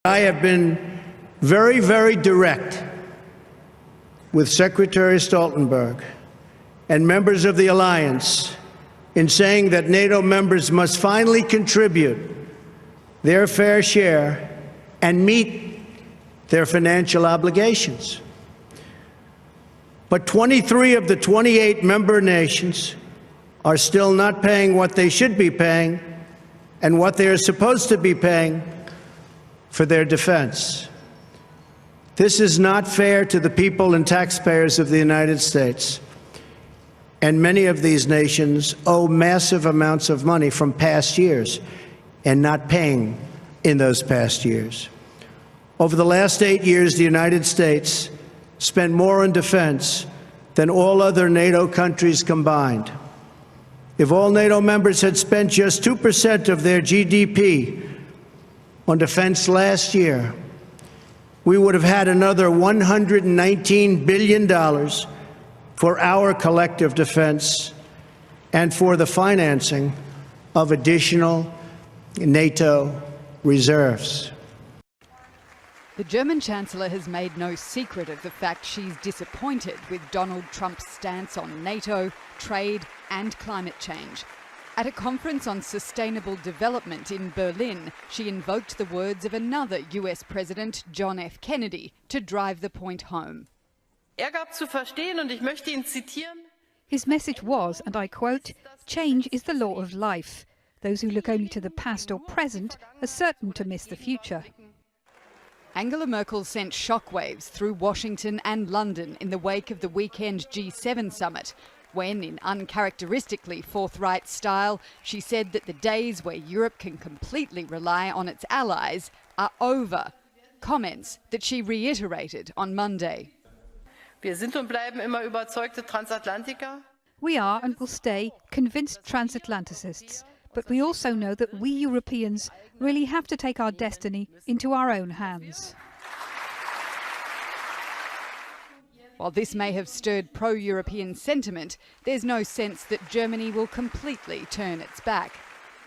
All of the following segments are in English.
I have been very, very direct with Secretary Stoltenberg and members of the alliance in saying that NATO members must finally contribute their fair share and meet their financial obligations. But 23 of the 28 member nations are still not paying what they should be paying and what they are supposed to be paying for their defense. This is not fair to the people and taxpayers of the United States. And many of these nations owe massive amounts of money from past years and not paying in those past years. Over the last 8 years, the United States spent more on defense than all other NATO countries combined. If all NATO members had spent just 2% of their GDP on defense last year, we would have had another $119 billion for our collective defense and for the financing of additional NATO reserves. The German Chancellor has made no secret of the fact she's disappointed with Donald Trump's stance on NATO, trade and climate change. At a conference on sustainable development in Berlin, she invoked the words of another US President, John F. Kennedy, to drive the point home. His message was, and I quote, "Change is the law of life. Those who look only to the past or present are certain to miss the future." Angela Merkel sent shockwaves through Washington and London in the wake of the weekend G7 summit, when, in uncharacteristically forthright style, she said that the days where Europe can completely rely on its allies are over. Comments that she reiterated on Monday. We are and will stay convinced transatlanticists, but we also know that we Europeans really have to take our destiny into our own hands. While this may have stirred pro-European sentiment, there's no sense that Germany will completely turn its back.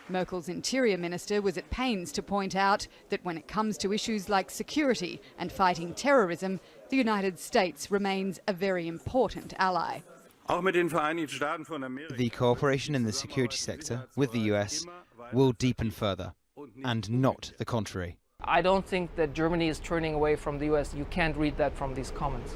Merkel's Interior Minister was at pains to point out that when it comes to issues like security and fighting terrorism, the United States remains a very important ally. The cooperation in the security sector with the US will deepen further, and not the contrary. I don't think that Germany is turning away from the US. You can't read that from these comments.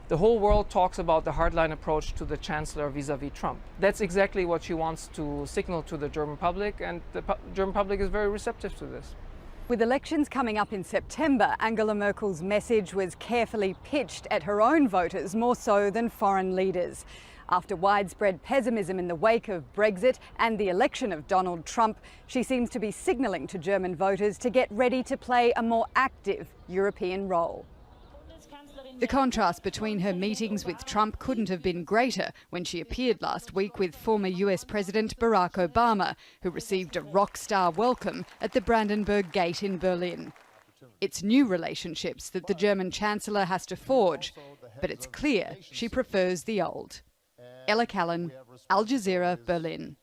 The whole world talks about the hardline approach to the Chancellor vis-à-vis Trump. That's exactly what she wants to signal to the German public, and the German public is very receptive to this. With elections coming up in September, Angela Merkel's message was carefully pitched at her own voters more so than foreign leaders. After widespread pessimism in the wake of Brexit and the election of Donald Trump, she seems to be signalling to German voters to get ready to play a more active European role. The contrast between her meetings with Trump couldn't have been greater when she appeared last week with former US President Barack Obama, who received a rock-star welcome at the Brandenburg Gate in Berlin. It's new relationships that the German Chancellor has to forge, but it's clear she prefers the old. Ella Callan, Al Jazeera, Berlin.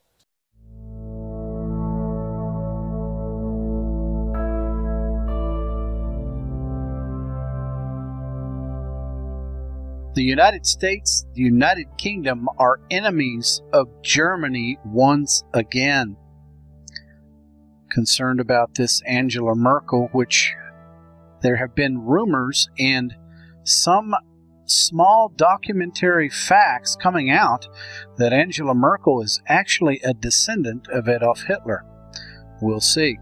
The United States, the United Kingdom are enemies of Germany once again. Concerned about this Angela Merkel, which there have been rumors and some small documentary facts coming out that Angela Merkel is actually a descendant of Adolf Hitler. We'll see.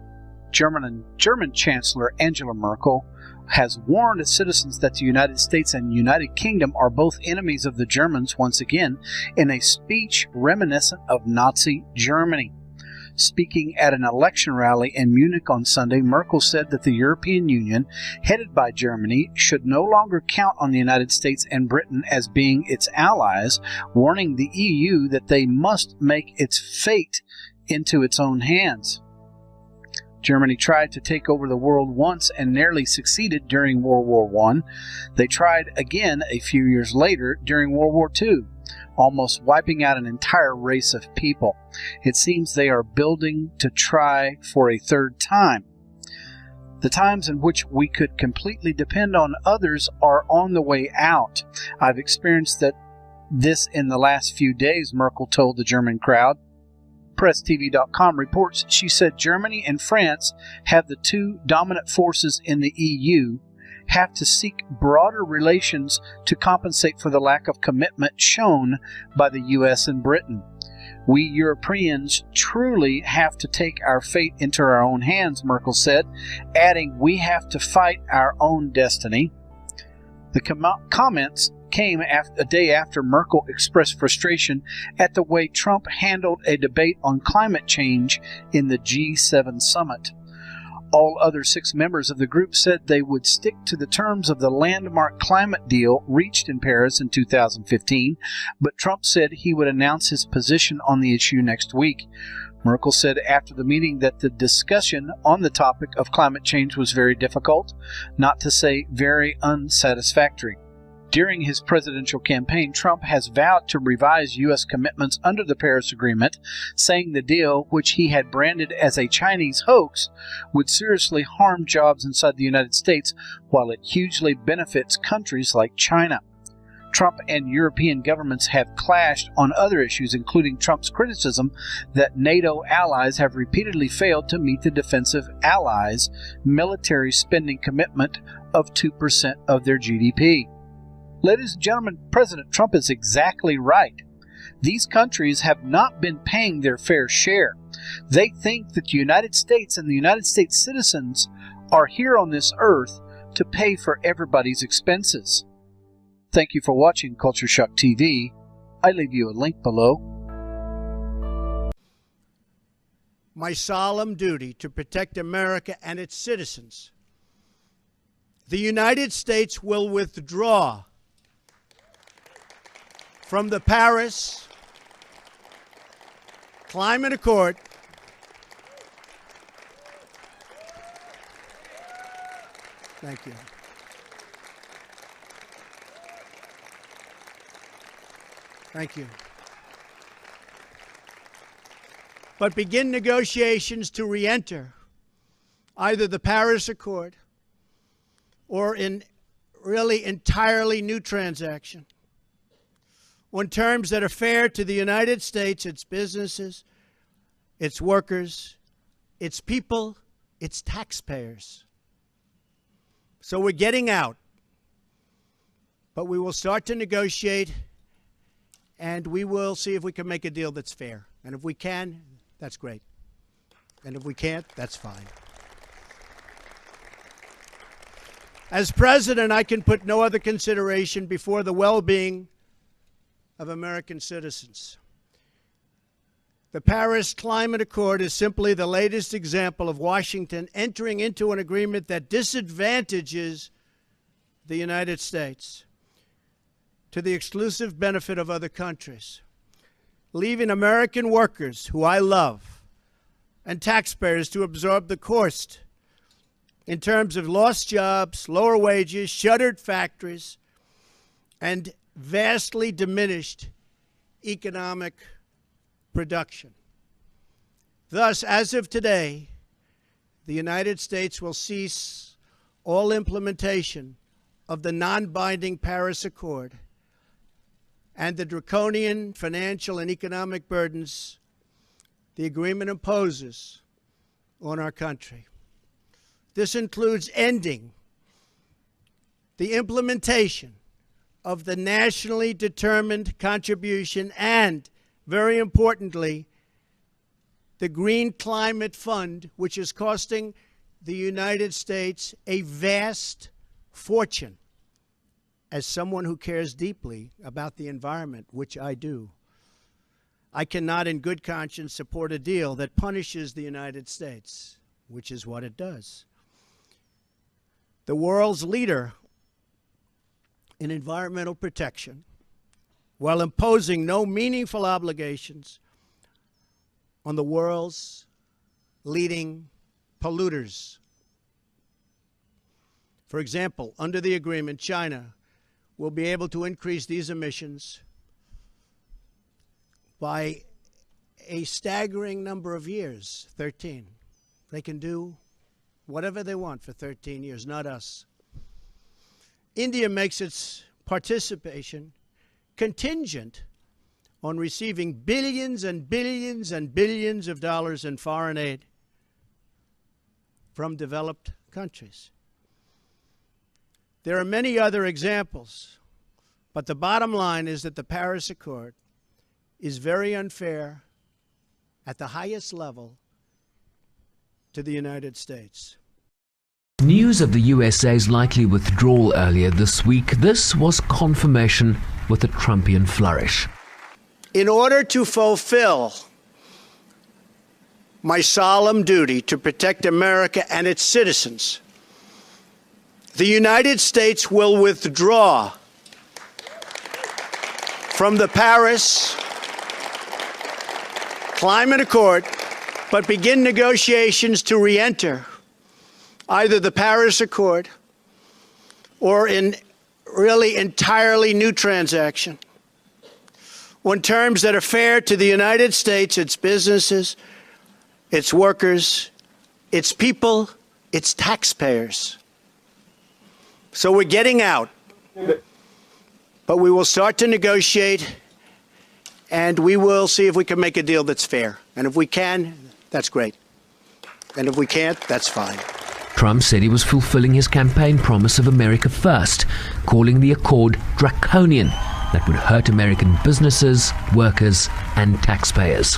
German Chancellor Angela Merkel has warned citizens that the United States and United Kingdom are both enemies of the Germans once again in a speech reminiscent of Nazi Germany. Speaking at an election rally in Munich on Sunday, Merkel said that the European Union, headed by Germany, should no longer count on the United States and Britain as being its allies, warning the EU that they must make its fate into its own hands. Germany tried to take over the world once and nearly succeeded during World War I. They tried again a few years later during World War II, almost wiping out an entire race of people. It seems they are building to try for a third time. The times in which we could completely depend on others are on the way out. I've experienced this in the last few days, Merkel told the German crowd. PressTV.com reports she said Germany and France have the two dominant forces in the EU, have to seek broader relations to compensate for the lack of commitment shown by the US and Britain. We Europeans truly have to take our fate into our own hands, Merkel said, adding, we have to fight our own destiny. The comments came a day after Merkel expressed frustration at the way Trump handled a debate on climate change in the G7 summit. All other 6 members of the group said they would stick to the terms of the landmark climate deal reached in Paris in 2015, but Trump said he would announce his position on the issue next week. Merkel said after the meeting that the discussion on the topic of climate change was very difficult, not to say very unsatisfactory. During his presidential campaign, Trump has vowed to revise U.S. commitments under the Paris Agreement, saying the deal, which he had branded as a Chinese hoax, would seriously harm jobs inside the United States, while it hugely benefits countries like China. Trump and European governments have clashed on other issues, including Trump's criticism that NATO allies have repeatedly failed to meet the defensive allies' military spending commitment of 2% of their GDP. Ladies and gentlemen, President Trump is exactly right. These countries have not been paying their fair share. They think that the United States and the United States citizens are here on this earth to pay for everybody's expenses. Thank you for watching Culture Shock TV. I leave you a link below. My solemn duty to protect America and its citizens. The United States will withdraw from the Paris Climate Accord Thank you. Thank you. But begin negotiations to re-enter either the Paris Accord or in really entirely new transaction on terms that are fair to the United States, its businesses, its workers, its people, its taxpayers. So we're getting out, but we will start to negotiate, and we will see if we can make a deal that's fair. And if we can, that's great. And if we can't, that's fine. As president, I can put no other consideration before the well-being of American citizens. The Paris Climate Accord is simply the latest example of Washington entering into an agreement that disadvantages the United States to the exclusive benefit of other countries, leaving American workers, who I love, and taxpayers to absorb the cost in terms of lost jobs, lower wages, shuttered factories, and vastly diminished economic production. Thus, as of today, the United States will cease all implementation of the non-binding Paris Accord and the draconian financial and economic burdens the agreement imposes on our country. This includes ending the implementation of the nationally determined contribution and, very importantly, the Green Climate Fund, which is costing the United States a vast fortune. As someone who cares deeply about the environment, which I do, I cannot in good conscience support a deal that punishes the United States, which is what it does. The world's leader in environmental protection, while imposing no meaningful obligations on the world's leading polluters. For example, under the agreement, China will be able to increase these emissions by a staggering number of years, 13. They can do whatever they want for 13 years, not us. India makes its participation contingent on receiving billions and billions and billions of dollars in foreign aid from developed countries. There are many other examples, but the bottom line is that the Paris Accord is very unfair at the highest level to the United States. News of the USA's likely withdrawal earlier this week, this was confirmation with a Trumpian flourish. In order to fulfill my solemn duty to protect America and its citizens, the United States will withdraw from the Paris Climate Accord, but begin negotiations to re-enter either the Paris Accord or in really entirely new transaction on terms that are fair to the United States, its businesses, its workers, its people, its taxpayers. So we're getting out, but we will start to negotiate, and we will see if we can make a deal that's fair. And if we can, that's great. And if we can't, that's fine. Trump said he was fulfilling his campaign promise of America First, calling the accord draconian that would hurt American businesses, workers, and taxpayers.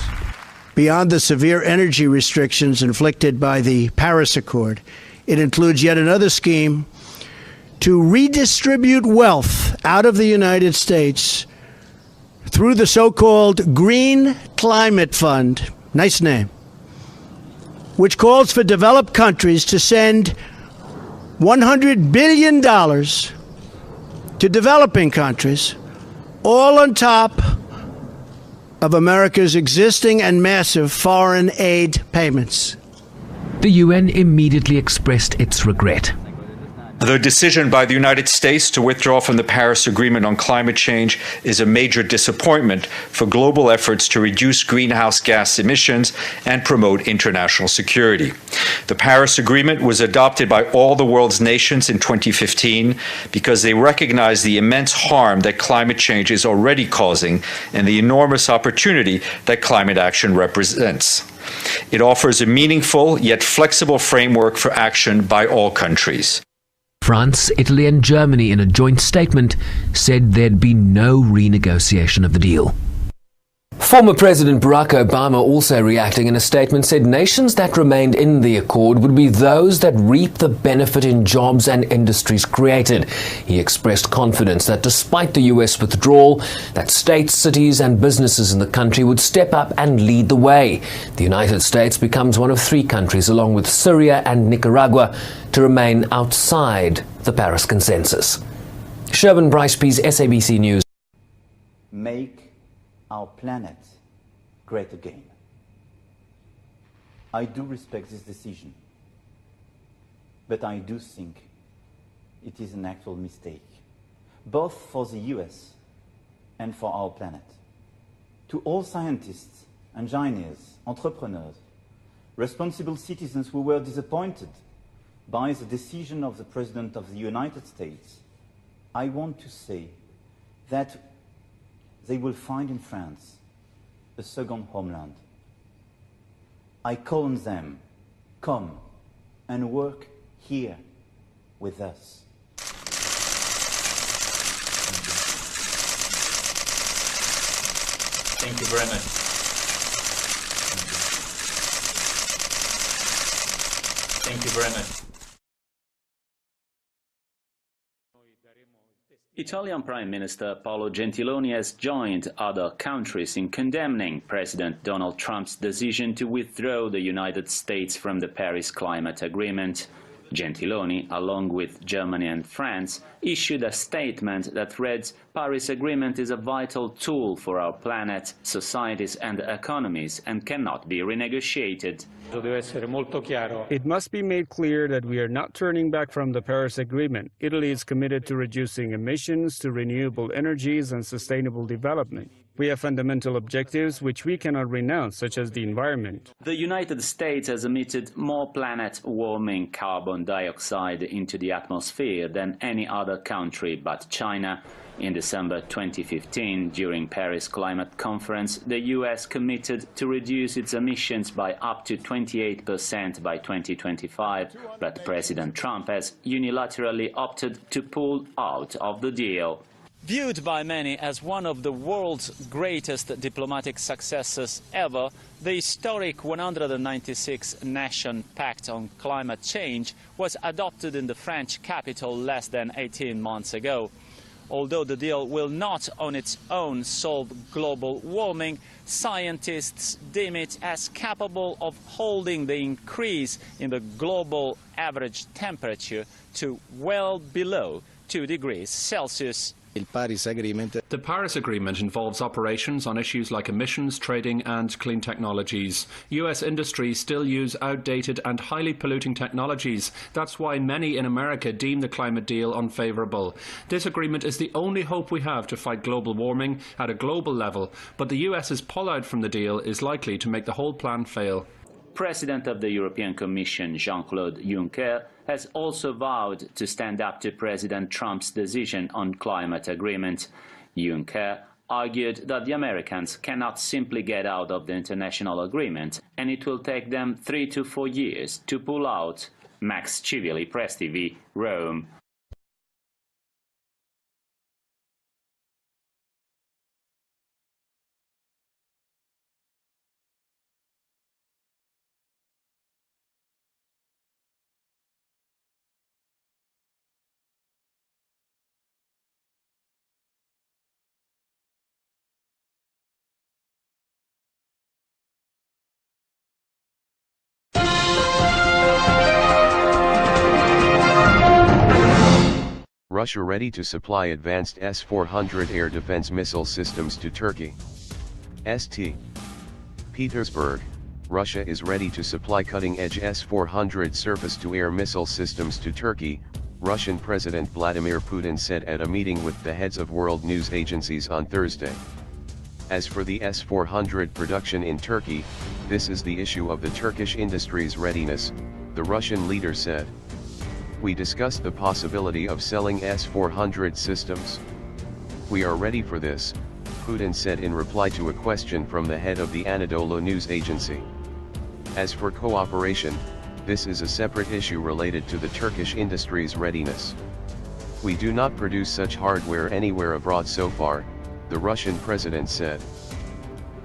Beyond the severe energy restrictions inflicted by the Paris Accord, it includes yet another scheme to redistribute wealth out of the United States through the so-called Green Climate Fund, nice name, which calls for developed countries to send $100 billion to developing countries, all on top of America's existing and massive foreign aid payments. The UN immediately expressed its regret. The decision by the United States to withdraw from the Paris Agreement on climate change is a major disappointment for global efforts to reduce greenhouse gas emissions and promote international security. The Paris Agreement was adopted by all the world's nations in 2015 because they recognize the immense harm that climate change is already causing and the enormous opportunity that climate action represents. It offers a meaningful yet flexible framework for action by all countries. France, Italy, and Germany, in a joint statement, said there'd be no renegotiation of the deal. Former President Barack Obama, also reacting in a statement, said nations that remained in the accord would be those that reap the benefit in jobs and industries created. He expressed confidence that despite the U.S. withdrawal, that states, cities and businesses in the country would step up and lead the way. The United States becomes one of 3 countries, along with Syria and Nicaragua, to remain outside the Paris Consensus. Sherman Bryce-Pease, SABC News. Make our planet great again. I do respect this decision, but I do think it is an actual mistake, both for the US and for our planet. To all scientists, engineers, entrepreneurs, responsible citizens who were disappointed by the decision of the President of the United States, I want to say that they will find in France a second homeland. I call on them, come and work here with us. Thank you very much. Thank you very much. Italian Prime Minister Paolo Gentiloni has joined other countries in condemning President Donald Trump's decision to withdraw the United States from the Paris Climate Agreement. Gentiloni, along with Germany and France, issued a statement that reads, "Paris Agreement is a vital tool for our planet, societies and economies and cannot be renegotiated." It must be made clear that we are not turning back from the Paris Agreement. Italy is committed to reducing emissions, to renewable energies and sustainable development. We have fundamental objectives which we cannot renounce, such as the environment. The United States has emitted more planet-warming carbon dioxide into the atmosphere than any other country but China. In December 2015, during Paris Climate Conference, the US committed to reduce its emissions by up to 28% by 2025, but President Trump has unilaterally opted to pull out of the deal. Viewed by many as one of the world's greatest diplomatic successes ever, the historic 196-nation Pact on Climate Change was adopted in the French capital less than 18 months ago. Although the deal will not on its own solve global warming, scientists deem it as capable of holding the increase in the global average temperature to well below 2 degrees Celsius. The Paris Agreement involves operations on issues like emissions, trading and clean technologies. US industries still use outdated and highly polluting technologies. That's why many in America deem the climate deal unfavourable. This agreement is the only hope we have to fight global warming at a global level, but the US's pullout from the deal is likely to make the whole plan fail. President of the European Commission, Jean-Claude Juncker, has also vowed to stand up to President Trump's decision on climate agreement. Juncker argued that the Americans cannot simply get out of the international agreement, and it will take them 3 to 4 years to pull out. Max Civilli, Press TV, Rome. Russia ready to supply advanced S-400 air defense missile systems to Turkey. St. Petersburg, Russia is ready to supply cutting-edge S-400 surface-to-air missile systems to Turkey, Russian President Vladimir Putin said at a meeting with the heads of world news agencies on Thursday. As for the S-400 production in Turkey, this is the issue of the Turkish industry's readiness, the Russian leader said. We discussed the possibility of selling S-400 systems. We are ready for this, Putin said in reply to a question from the head of the Anadolu news agency. As for cooperation, this is a separate issue related to the Turkish industry's readiness. We do not produce such hardware anywhere abroad so far, the Russian president said.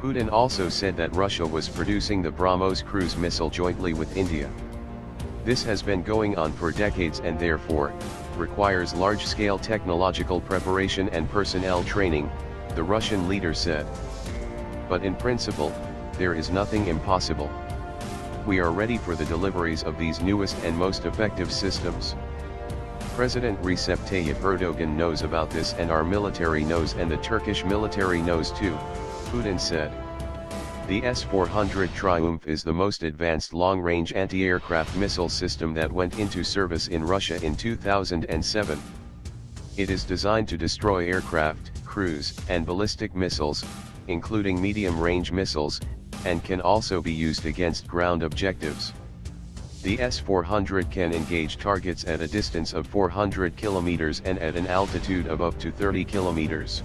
Putin also said that Russia was producing the BrahMos cruise missile jointly with India. This has been going on for decades and therefore, requires large-scale technological preparation and personnel training, the Russian leader said. But in principle, there is nothing impossible. We are ready for the deliveries of these newest and most effective systems. President Recep Tayyip Erdogan knows about this and our military knows and the Turkish military knows too, Putin said. The S-400 Triumph is the most advanced long-range anti-aircraft missile system that went into service in Russia in 2007. It is designed to destroy aircraft, cruise, and ballistic missiles, including medium-range missiles, and can also be used against ground objectives. The S-400 can engage targets at a distance of 400 kilometers and at an altitude of up to 30 kilometers.